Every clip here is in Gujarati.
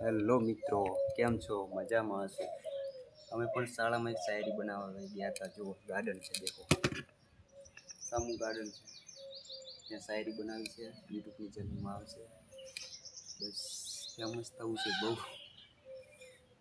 હેલો મિત્રો, કેમ છો? મજામાં હશો? અમે પણ શાળામાં એક શાયરી બનાવવા ગયા હતા. જુઓ, ગાર્ડન છે, દેખો સામું ગાર્ડન છે, ત્યાં શાયરી બનાવી છે. યુટ્યુબની ચેનલમાં આવશે. બસ ફેમસ થવું છે.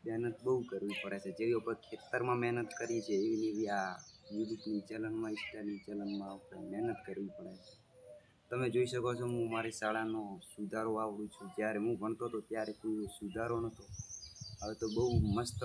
મહેનત બહુ કરવી પડે છે. જેવી આપણે ખેતરમાં મહેનત કરી છે એવી આ યુટ્યુબની ચેનલમાં, ઇન્સ્ટાની ચેનલમાં આપણે મહેનત કરવી પડે છે. તમે જોઈ શકો છો, હું મારી શાળાનો સુધારો આવડું છું. જ્યારે હું ભણતો હતો ત્યારે કોઈ સુધારો નહોતો. હવે તો બહુ મસ્ત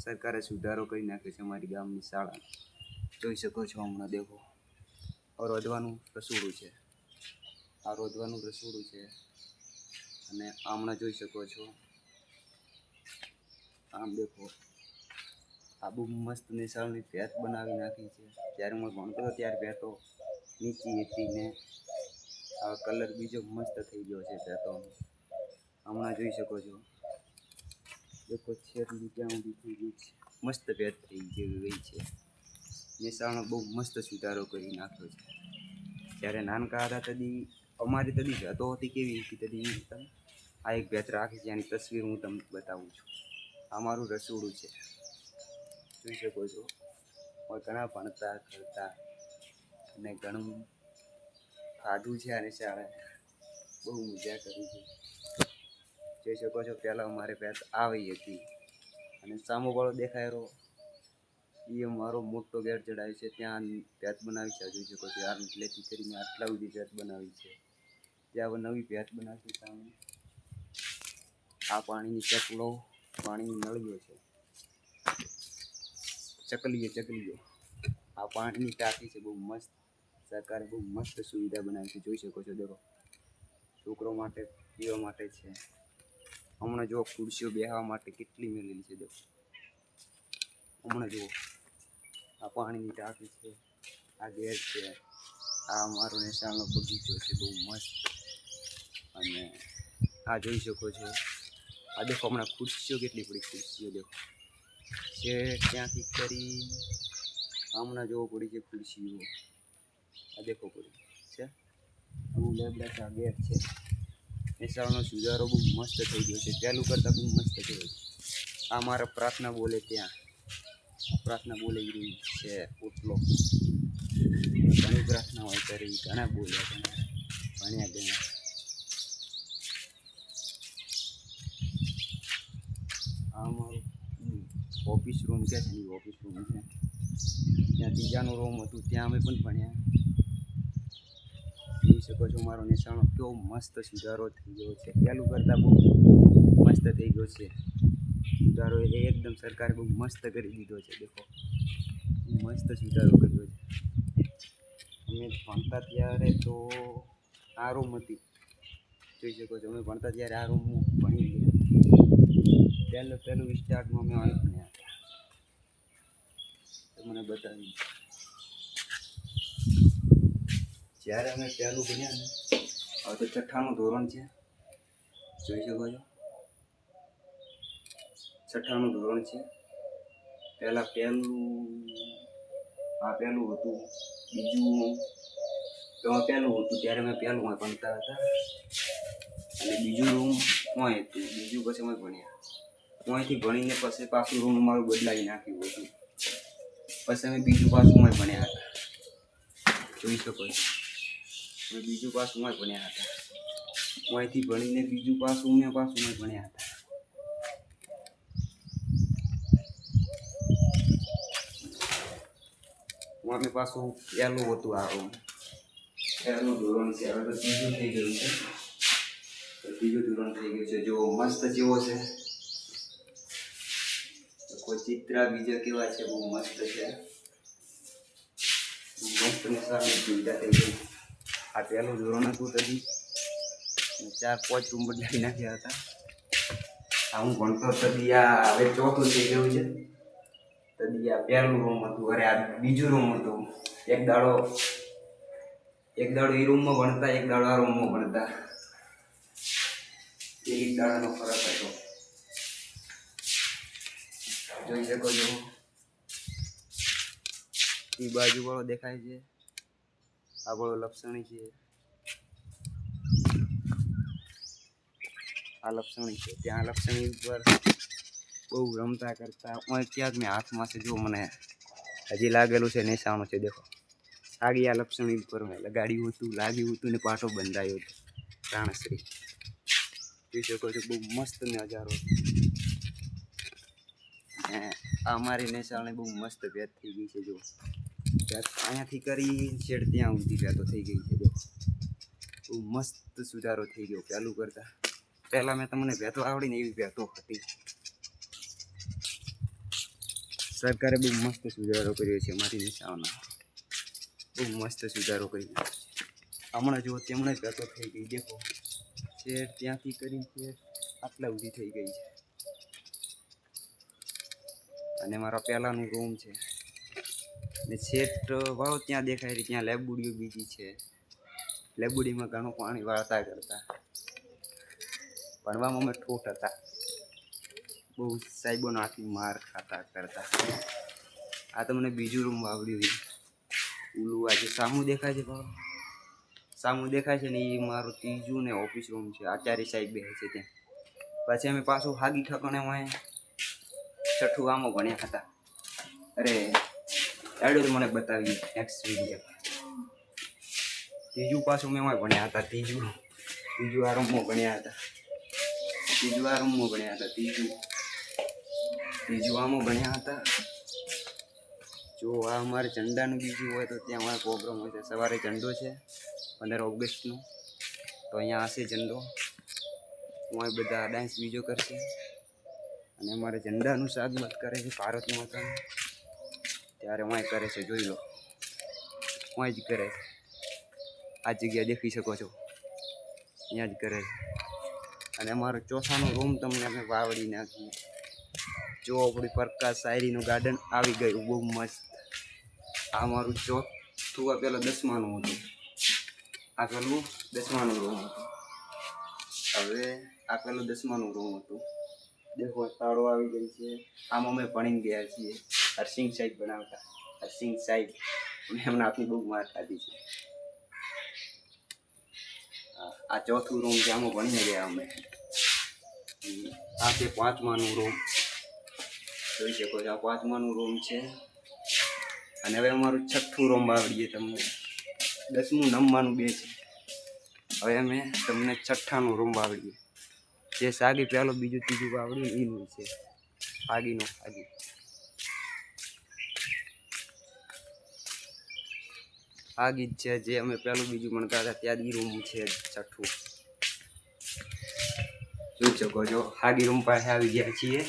સરકારે સુધારો કરી નાખ્યો છે અમારી ગામની શાળા. જોઈ શકો છો, હમણાં દેખો આ રોધવાનું રસોડું છે, આ રોધવાનું રસોડું છે. અને હમણાં જોઈ શકો છો, આમ દેખો આ બહુ મસ્ત નિશાળની ભેટ બનાવી નાખી છે. જ્યારે હું ભણતો હતો ત્યારે ભેટો નીચી હતી ને આ કલર બીજો મસ્ત થઈ ગયો છે ભેટોનો. હમણાં જોઈ શકો છો, દેખો છેલ્લી ત્યાં ઊભી થઈ ગઈ છે. મસ્ત ભેટ થઈ જેવી ગઈ છે. નિશાળનો બહુ મસ્ત સુધારો કરી નાખ્યો છે. જ્યારે નાનકા હતા તદી અમારી તદી ભેટો હતી કેવી હતી તદી આ એક ભેટ રાખી છે. એની તસવીર હું તમને બતાવું છું. આ મારું રસોડું છે, જોઈ શકો છો. ઘણા ભણતા કરતા અને ઘણું ખાધું છે. અને શાળા બહુ મજા કરી છે. જોઈ શકો છો, પહેલાં અમારે ભેટ આવી હતી. અને સામો વાળો દેખાય રહ્યો એ મારો મોટો ગેટ ચડાવ્યો છે. ત્યાં ભેટ બનાવી છે. જોઈ શકો છો, આટલેથી કરીને આટલા સુધી ભેટ બનાવી છે. ત્યાં હવે નવી ભેટ બનાવી સામે આ પાણીની ચકલો, પાણીની નળીઓ છે, ચકલીઓ આ પાણીની ટાંકી છે. બહુ મસ્ત સરકારે બહુ મસ્ત સુવિધા બનાવી છે. જોઈ શકો છો, દેખો છોકરો માટે પીવા માટે છે. હમણાં જુઓ ખુરશીઓ બેસવા માટે કેટલી મેળેલી છે. દેખો હમણાં જુઓ આ પાણીની ટાંકી છે, આ ગેટ છે, આ અમારો નિશાળનો બગીચો છે બહુ મસ્ત. અને આ જોઈ શકો છો, આ દેખો હમણાં ખુરશીઓ કેટલી પડી. ખુરશીઓ દેખો છે ત્યાંથી કરી હમણાં જોવો પડી છે ખુરશીઓ. આ દેખો પડી છે. બહુ લેબડા ગેટ છે. નિશાળનો સુધારો બહુ મસ્ત થઈ ગયો છે. પહેલું કરતાં બહુ મસ્ત થયો છે. આ મારા પ્રાર્થના બોલે ત્યાં પ્રાર્થના બોલે રહી છે. ઓટલો ઘણી પ્રાર્થના હોય કરી, ઘણા બોલ્યા, ભણ્યા. આ મારું ઓફિસ રૂમ કે છે, ઓફિસ રૂમ છે. ત્યાં ત્રીજાનું રૂમ હતું, ત્યાં અમે પણ ભણ્યા. જોઈ શકો છો, મારો નિશાળનો કેવો મસ્ત સુધારો થઈ ગયો છે. પહેલું કરતાં બહુ મસ્ત થઈ ગયો છે સુધારો. એ એકદમ સરકારે બહુ મસ્ત કરી દીધો છે. દેખો મસ્ત સુધારો કર્યો છે. અમે ભણતા ત્યારે તો આ રૂમ હતી. જોઈ શકો છો, અમે ભણતા ત્યારે આ રૂમ ભણી ગયા. પહેલું સ્ટાર્ટમાં અમે અહીં ભણ્યા હતા. તો મને બતાવી જ્યારે અમે પહેલું ભણ્યા ને, હવે તો છઠ્ઠાનું ધોરણ છે. જોઈ શકો છો, છઠ્ઠાનું ધોરણ છે. પહેલું હતું, બીજું તો પહેલું હતું ત્યારે અમે પહેલું ભણતા હતા. અને બીજું રૂમ હોય હતું, બીજું પછી અમે ભણ્યા. અહીંથી ભણીને પછી પાછું રૂમ અમારું બદલાવી નાખ્યું હતું. પછી અમે બીજું પાછું ભણ્યા હતા. જોઈ શકો છો, અમે બીજું પાછું ભણ્યા હતા. અહીંથી ભણીને બીજું પાછું ભણ્યા હતા. અમે પાછું પહેલું હતું. આ રૂમ પહેલું ધોરણ છે. હવે તો ત્રીજું થઈ ગયું છે. ત્રીજું ધોરણ થઈ ગયું છે. જો મસ્ત જેવો છે. કોઈ ચિત્ર બીજા કેવા છે, બહુ મસ્ત છે. મસ્ત નિશાળની સુવિધા થઈ ગઈ. આ પહેલું ધોરણ હતું તદી 4-5 રૂમ બદલાવી નાખ્યા હતા. આ હું ભણતો તદી આ હવે ચોથું થઈ ગયું છે. તદી આ પહેલું રૂમ હતું. અરે આ બીજું રૂમ હતું. એક દાડો એ રૂમમાં ભણતા, એક દાડો આ રૂમમાં ભણતા. એક દાડાનો ફરક હતો. જોઈ શકો છો, એ બાજુ વાળો દેખાય છે, આ વાળો લપસણી છે. આ લપસણી છે, ત્યાં લપસણી ઉપર બહુ રમતા કરતા ક્યાંક મેં હાથમાં છે, જો મને હજી લાગેલું છે, નિશાણો છે, દેખો આગી આ લપસણી ઉપર મેં લગાડ્યું હતું, લાગ્યું હતું ને પાટો બંધાયો હતો પ્રાણશ્રી. જોઈ શકો છો બહુ મસ્ત નજારો. અને આ અમારી નિશાળની બહુ મસ્ત ભેટ થઈ ગઈ છે. જો ભેટ અહીંયાથી કરી છેડ ત્યાં સુધી ભેટો થઈ ગઈ છે. જો બહુ મસ્ત સુધારો થઈ ગયો પહેલું કરતાં. પહેલાં મેં તમને ભેટો આવડીને એવી ભેટો હતી. સરકારે બહુ મસ્ત સુધારો કર્યો છે અમારી નિશાળમાં, બહુ મસ્ત સુધારો કર્યો છે. હમણાં જો તેમણે ભેટો થઈ ગઈ, દેખો છેડ ત્યાંથી કરીને છેડ આટલા સુધી થઈ ગઈ છે. અને મારો પહેલાંનું રૂમ છે ને છેટ વાળો ત્યાં દેખાય છે, ત્યાં લેબુડીઓ બીજી છે. લેબુડીમાં ઘણું પાણી વાળતા કરતા, ભણવામાં અમે ઠોઠ હતા, બહુ સાહેબોનો આથી માર ખાતા કરતા. આ તમને બીજું રૂમ આવડ્યું. ઓલું આજે સામું દેખાય છે, ભાવ સામું દેખાય છે ને એ મારું ત્રીજું ને ઓફિસ રૂમ છે. આચાર્ય સાહેબ બેસે છે ત્યાં. પછી અમે પાછું હાગી ઠકણે હોય છઠ્ઠું આમો ભણ્યા હતા. અરે એડું મને બતાવી નેક્સ્ટ વિડીયો. ત્રીજું પાછું મેં ભણ્યા હતા, ત્રીજું આ રૂમમાં ભણ્યા હતા, ત્રીજું આ રૂમમાં ભણ્યા હતા, ત્રીજું આમાં ભણ્યા હતા. જો આ અમારે ઝંડાનું બીજું હોય તો ત્યાં અમારે પ્રોગ્રામ હોય છે. સવારે ઝંડો છે 15 ઓગસ્ટનો, તો અહીંયા હશે ઝંડો. હું બધા ડાન્સ બીજો કરશે. અને અમારે ઝંડાનું સ્વાગત કરે છે ભારત માતાનું, ત્યારે વાંય કરે છે. જોઈ લો, વાંય જ કરે છે. આ જગ્યા દેખી શકો છો, અહીંયા જ કરે છે. અને અમારો ચોથાનો રૂમ તમને અમે વાવડી નાખીએ. જો આપણી પ્રકાશ શાયરીનું ગાર્ડન આવી ગયું, બહુ મસ્ત. આ મારું ચોથું, આ પેલા 10માનું હતું, આ પેલું 10માનું રૂમ હતું. હવે આ પેલું 10માનું રૂમ હતું. દેખો તાળો આવી ગઈ છે. આમાં અમે ભણીને ગયા છીએ. હરસિંહ સાહેબ બનાવતા, હરસિંહ સાહેબ એમના આપની બહુ માર ખાધી છે. આ ચોથું રૂમ છે, આમાં ભણીને ગયા અમે. આ છે 5માનું રૂમ, જોઈ શકો છો. આ 5માનું રૂમ છે. અને હવે અમારું 6થું રૂમ આવડીએ તમને. 10મું 9માનું 2 છે. હવે અમે તમને 6ઠાનું રૂમ આવડીએ. જે સાગી પહેલો બીજું ત્રીજું આવડ્યું એનું છે. આગીનો આગી આગી જ છે. જે અમે પહેલું બીજું ભણતા હતા ત્યાં રૂમ છે 6ઠું. જોઈ શકો છો. આગી રૂમ પાસે આવી ગયા છીએ.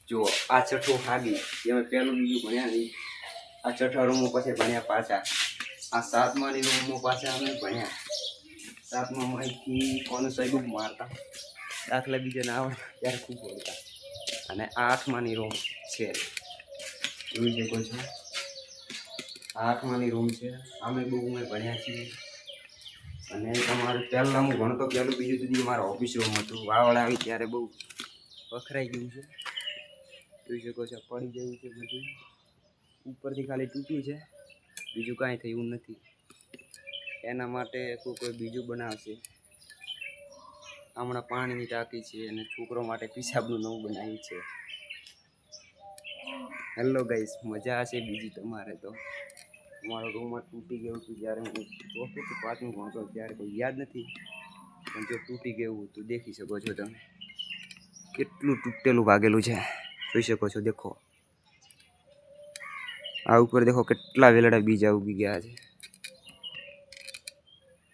જો આ 6ઠું આગી, જે અમે પહેલું બીજું ભણ્યા નહીં. આ 6ઠા રૂમો પછી ભણ્યા પાછા. આ 7માની રૂમો પાછા અમે ભણ્યા. 7મા અહીંથી કોને સાહેબ મારતા, દાખલા બીજા ના આવે ત્યારે ખૂબ બોલતા. અને આ 8માની રૂમ છે, જોઈ શકો છો. આ 8માની રૂમ છે. અમે બહુ ભણ્યા છીએ. અને તમારે પહેલાં હું ભણતો પહેલું બીજું સુધી મારો ઓફિસ રૂમ હતું. વાવડ આવી ત્યારે બહુ વખરાઈ ગયું છે, જોઈ શકો છો. પડી ગયું છે બધું, ઉપરથી ખાલી તૂટ્યું છે, બીજું કાંઈ થયું નથી. એના માટે કોઈ બીજું બનાવશે. હમણાં પાણીની ટાંકી છે અને છોકરો માટે પિશાબનું નવું બનાવ્યું છે. હેલો ગાઈસ, મજા હશે બીજી તમારે તો. મારો રૂમમાં તૂટી ગયું હતું જ્યારે હું 4થું કે 5મું ભણતો ત્યારે કોઈ યાદ નથી, પણ જો તૂટી ગયું તો દેખી શકો છો તમે. કેટલું તૂટેલું ભાગેલું છે, જોઈ શકો છો. દેખો આ ઉપર દેખો કેટલા વેલડા બીજા ઉગી ગયા છે.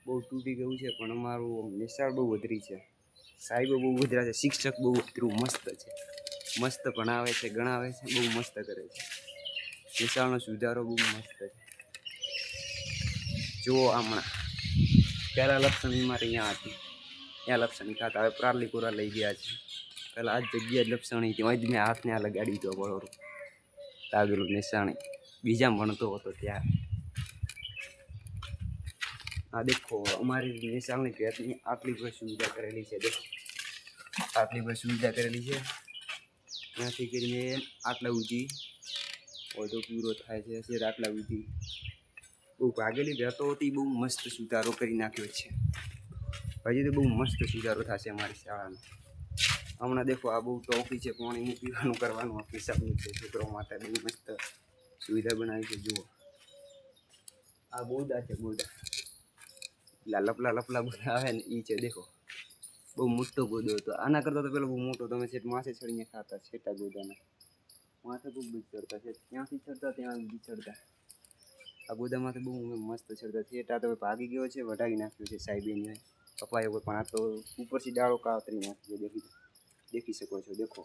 બહુ તૂટી ગયું છે, પણ અમારું નિશાળ બહુ વધરી છે. સાહેબો બહુ વધરા છે, શિક્ષક બહુ વધરું મસ્ત છે. મસ્ત ભણાવે છે, ગણાવે છે, બહુ મસ્ત કરે છે. નિશાળનો સુધારો બહુ મસ્ત છે. જુઓ હમણાં પહેલાં લપસણીમાં અહીંયા હતી, ત્યાં લપસણી ખાતા. હવે પ્રારલીપુરા લઈ ગયા છે. પહેલાં આ જગ્યા જ લપસણી હતી. અહીં જ મેં હાથને આ લગાડી દીધો બરોબર લાગેલું નિશાણી. બીજા ભણતો હતો ત્યારે. આ દેખો અમારી નિશાળની ભેટની આટલી બધી સુવિધા કરેલી છે. દેખો આટલી બધી સુવિધા કરેલી છે. ત્યાંથી કરીને આટલા સુધી ઓર્ડર પૂરો થાય છે. શેર આટલા સુધી બહુ ભાગેલી ભેટો હતી. બહુ મસ્ત સુધારો કરી નાખ્યો છે. હજી તો બહુ મસ્ત સુધારો થશે અમારી શાળાનો. હમણાં દેખો આ બહુ ટોપી છે, પાણીનું પીવાનું કરવાનું હિસાબનું છે. છોકરાઓ માટે બહુ મસ્ત સુવિધા બનાવી છે. જુઓ આ બોદા છે, બોદા પેલા લપલા લપલા બોદા આવે ને એ છે. દેખો બહુ મોટો ગોદો હતો. આના કરતાં તો પેલો બહુ મોટો. તમે છે માથે ચડીને ખાતા છેટા ગોદાના માથે બહુ બીજ ચડતા છે. ત્યાંથી ચડતા ત્યાં બીજ ચડતા. આ ગોદામાંથી બહુ મસ્ત ચડતા છેટા. તો ભાગી ગયો છે, વઢાવી નાખ્યું છે સાહેબીને પપ્પાએ કોઈ. પણ આ તો ઉપરથી ડાળો કાતરી નાખ્યો. દેખી શકો છો. દેખો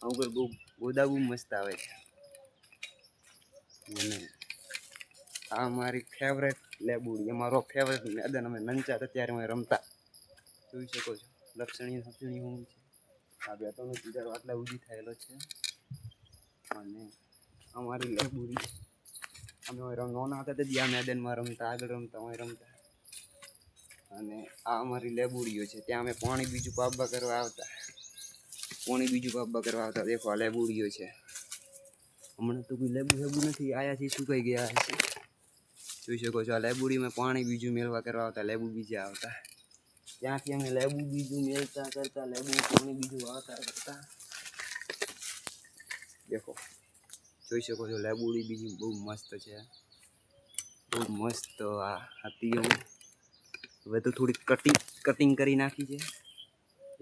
અમુક બહુ ગોદા બહુ મસ્ત આવે છે. અને આ મારી ફેવરેટ લેબુડી, અમારો ફેવરેટ મેદાન. અમે નંચા હતા ત્યારે અમે રમતા. જોઈ શકો છો લક્ષણીય હું છે. આ બેટોનો સુધારો આટલા ઉજી થયેલો છે. અને અમારી લેબુડી અમે નાના હતા તે આ મેદાનમાં રમતા, આગળ રમતા, અમે રમતા. અને આ અમારી લેબુડીઓ છે. ત્યાં અમે પાણી બીજું પાબા કરવા આવતા. દેખો આ લેબુડીઓ છે. હમણાં તો કોઈ લેબુ નથી આયા છે, સુકાઈ ગયા છે. જોઈ શકો છો આ લેબુડીમાં પાણી બીજું મેળવા કરવા આવતા. લેબુ બીજા આવતા. ત્યાંથી અમે લેબુ બીજું મેળતા કરતા, લેબુ પાણી બીજું આવતા કરતા. દેખો જોઈ શકો છો લેબુડી બીજી બહુ મસ્ત છે. બહુ મસ્ત આ હતી. હવે તો થોડી કટિંગ કરી નાખી છે.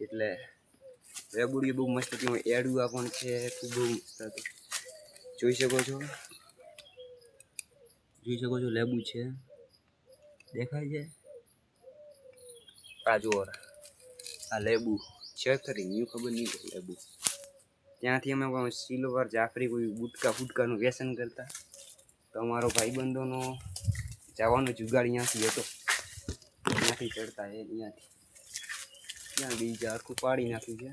એટલે લેબુડી બહુ મસ્ત હતી. એડુઆ પણ છે, ખૂબ બહુ મસ્ત હતું. જોઈ શકો છો લેબુ છે, દેખાય છે. આ જુઓ આ લેબુ છે ખરી, ન્યુ ખબર નહીં લેબુ. ત્યાંથી અમે સિલ્વર જાફરી કોઈ ગુટકાનું વ્યસન કરતા. તો અમારો ભાઈબંધોનો જવાનો જુગાડ અહીંયાથી હતો. ત્યાંથી ચડતા અહીંયાથી ત્યાં બીજા આખું પાડી નાખ્યું છે.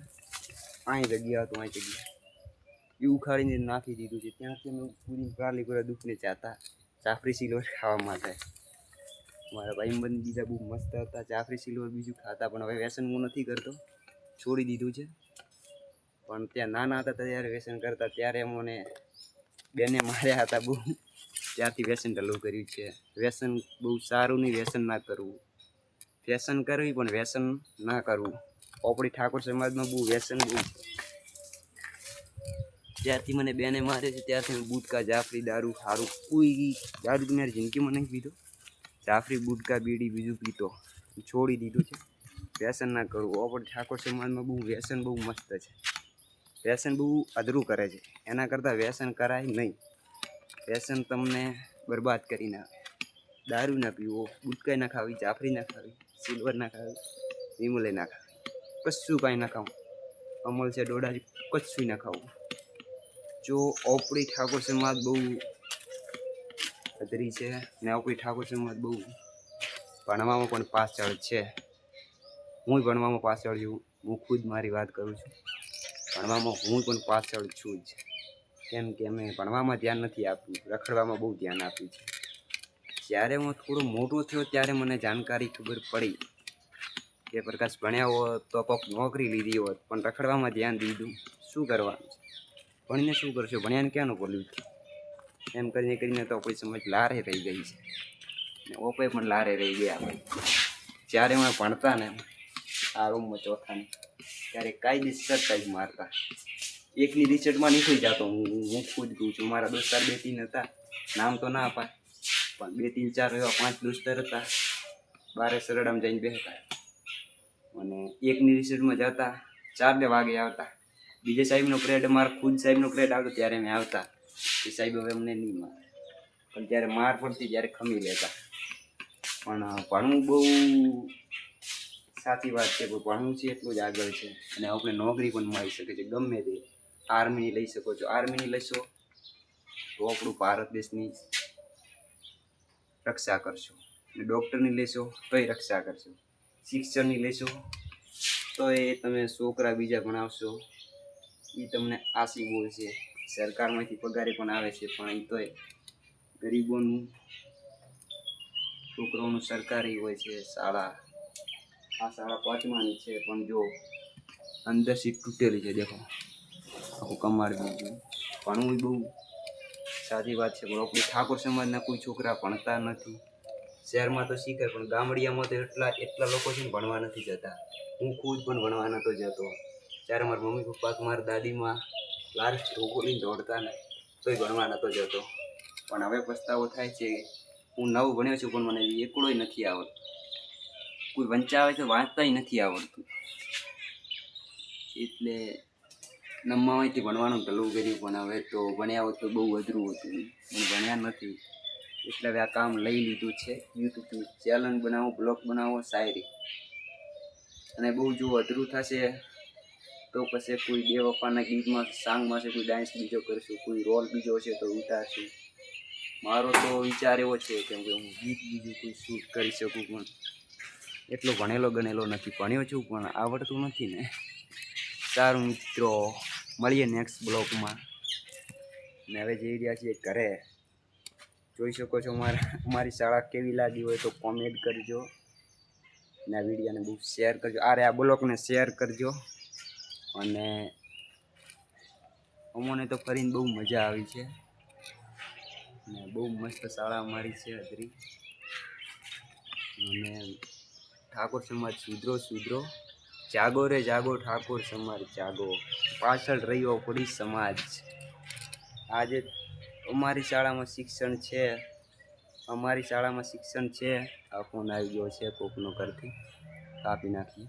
અહીં જગ્યા હતું, અહીં જગ્યા એ ઉખાડીને નાખી દીધું છે. ત્યાંથી અમે પૂરી પૂરા દુઃખને ચાહતા જાફરી સિલ્વર ખાવા માટે. મારા ભાઈબંધ બીજા બહુ મસ્ત હતા. જાફરી સિલ્વર બીજું ખાતા, પણ હવે વ્યસન હું નથી કરતો, છોડી દીધું છે. પણ ત્યાં નાના હતા ત્યારે વ્યસન કરતા. ત્યારે અમને બેને માર્યા હતા બહુ. ત્યારથી વ્યસન ચાલુ કર્યું છે. વ્યસન બહુ સારું નહીં, વ્યસન ના કરવું. વ્યસન કરવી પણ વ્યસન ના કરવું. આપણી ઠાકોર સમાજમાં બહુ વ્યસન બહુ. ત્યારથી મને બેને મારે છે ત્યારથી હું ગુટકા, જાફરી, દારૂ સારું કોઈ દારૂ તો મારી જિંદગીમાં નહીં પીધો. જાફરી, ગુટકા, બીડી બીજું પીતો, છોડી દીધું છે. વ્યસન ના કરવું. આપણે ઠાકોર સમાજમાં બહુ વ્યસન બહુ મસ્ત છે. વ્યસન બહુ અધરું કરે છે. એના કરતાં વ્યસન કરાય નહીં. વ્યસન તમને બરબાદ કરી નાખે. દારૂ ના પીવો, ગુટકાઈ ના ખાવી, જાફરી ના ખાવી, સિલ્વર ના ખાવી, વિમલે ના ખાવી, કશું કાંઈ ના ખાવું. અમલ છે ડોડાજી કશું ના ખાવું. જો આપણી ઠાકોર સમાજ બહુ અધરી છે ને આપણી ઠાકોર સમાજ બહુ ભણવામાં પણ પાછળ છે. હું ભણવામાં પાછળ છું. હું ખુદ મારી વાત કરું છું. ભણવામાં હું પણ પાછળ છું જ. કેમ કે અમે ભણવામાં ધ્યાન નથી આપ્યું, રખડવામાં બહુ ધ્યાન આપ્યું છે. જ્યારે હું થોડો મોટો થયો ત્યારે મને જાણકારી ખબર પડી કે પ્રકાશ ભણ્યા હોત તો કોઈક નોકરી લીધી હોત, પણ રખડવામાં ધ્યાન દીધું. શું કરવાનું છે? ભણીને શું કરશો? ભણ્યાને ક્યાંનું બોલ્યું? એમ કરીને તો કોઈ સમજ લારે રહી ગઈ છે. ને ઓપે પણ લારે રહી ગયા ભાઈ. જ્યારે અમે ભણતા ને આ રૂમમાં ચોથાની, ત્યારે કાયદેસર જ મારતા. એકની રિસર્ટમાં નીકળી જતો હું ખુદ કહું છું. મારા દોસ્તાર 2-3 હતા, નામ તો ના અપાય, પણ 2-3-4 એવા 5 દોસ્તાર હતા. બારે સરડામાં જઈને બેસતા અને એકની રિસર્ટમાં જતા 4 વાગે આવતા. બીજે સાહેબનો પ્રેડ, મારા ખુદ સાહેબનો પ્રેડ આવતો ત્યારે અમે આવતા. એ સાહેબ હવે અમને નહીં મારે, પણ જ્યારે માર પડતી ત્યારે ખમી લેતા. પણ ભણવું બહુ સાચી વાત છે. ભણવું છે એટલું જ આગળ છે. અને આપણે નોકરી પણ મળી શકે છે ગમે તે. આર્મીની લઈ શકો છો. આર્મીની લઈશો તો આપણું ભારત દેશની રક્ષા કરશો. અને ડૉક્ટરની લેશો તોય રક્ષા કરશો. શિક્ષણની લેશો તો એ તમે છોકરા બીજા ભણાવશો. એ તમને આશી બોલશે. સરકારમાંથી પગારે પણ આવે છે, પણ એ તોય ગરીબોનું છોકરાઓનું સરકારી હોય છે શાળા. આ શાળા 5માની છે, પણ જો અંદર સીટ તૂટેલી છે. દેખો આખું કમાડ બીજું. ભણવું બહુ સારી વાત છે, પણ આપણી ઠાકોર સમાજના કોઈ છોકરા ભણતા નથી. શહેરમાં તો શીખે પણ ગામડિયામાં તો એટલા લોકો છે ને ભણવા નથી જતા. હું ખુદ પણ ભણવા નહોતો જતો. ત્યારે મારા મમ્મી પપ્પા મારા દાદીમાં લાસ્ટ ઢોકળીને દોડતા ને તોય ભણવા નહોતો જતો. પણ હવે પસ્તાવો થાય છે. હું 9 ભણ્યો છું પણ મને એકડોય નથી આવડતું. કોઈ વંચાવે તો વાંચતાય નથી આવડતું. એટલે નમ્મામાંથી ભણવાનું ભલું કર્યું પણ હવે તો ભણ્યા હોત તો બહુ અઘરું હતું. પણ ભણ્યા નથી એટલે હવે આ કામ લઈ લીધું છે. યુટ્યુબની ચેનલ બનાવો, બ્લોગ બનાવો, શાયરી. અને બહુ જો અઘરું થશે તો પછી કોઈ બેવફાના ગીતમાં સાંગમાં છે, કોઈ ડાન્સ બીજો કરશું, કોઈ રોલ બીજો છે તો ઉતારશું. મારો તો વિચાર એવો છે કેમ કે હું ગીત બીજું કોઈ શૂટ કરી શકું પણ એટલો ભણેલો ગણેલો નથી. ભણ્યો છું પણ આવડતું નથી ને. સારું મિત્રો, મળીએ નેક્સ્ટ બ્લોગમાં. ને હવે જઈ રહ્યા છીએ ઘરે. જોઈ શકો છો અમારી શાળા કેવી લાગી હોય તો કોમેન્ટ કરજો. ને આ વિડીયોને બહુ શેર કરજો. આ બ્લોગને શેર કરજો. અને અમોને તો ફરીને બહુ મજા આવી છે. ને બહુ મસ્ત શાળા અમારી છે અદરી. અને ઠાકોર સમાજ સુધરો જાગો રે જાગો, ઠાકોર સમાજ જાગો, પાછળ રહ્યો પડી સમાજ. આજે અમારી શાળામાં શિક્ષણ છે. આ ફોન આવી ગયો છે કોકનો ઘરથી, કાપી નાખીએ.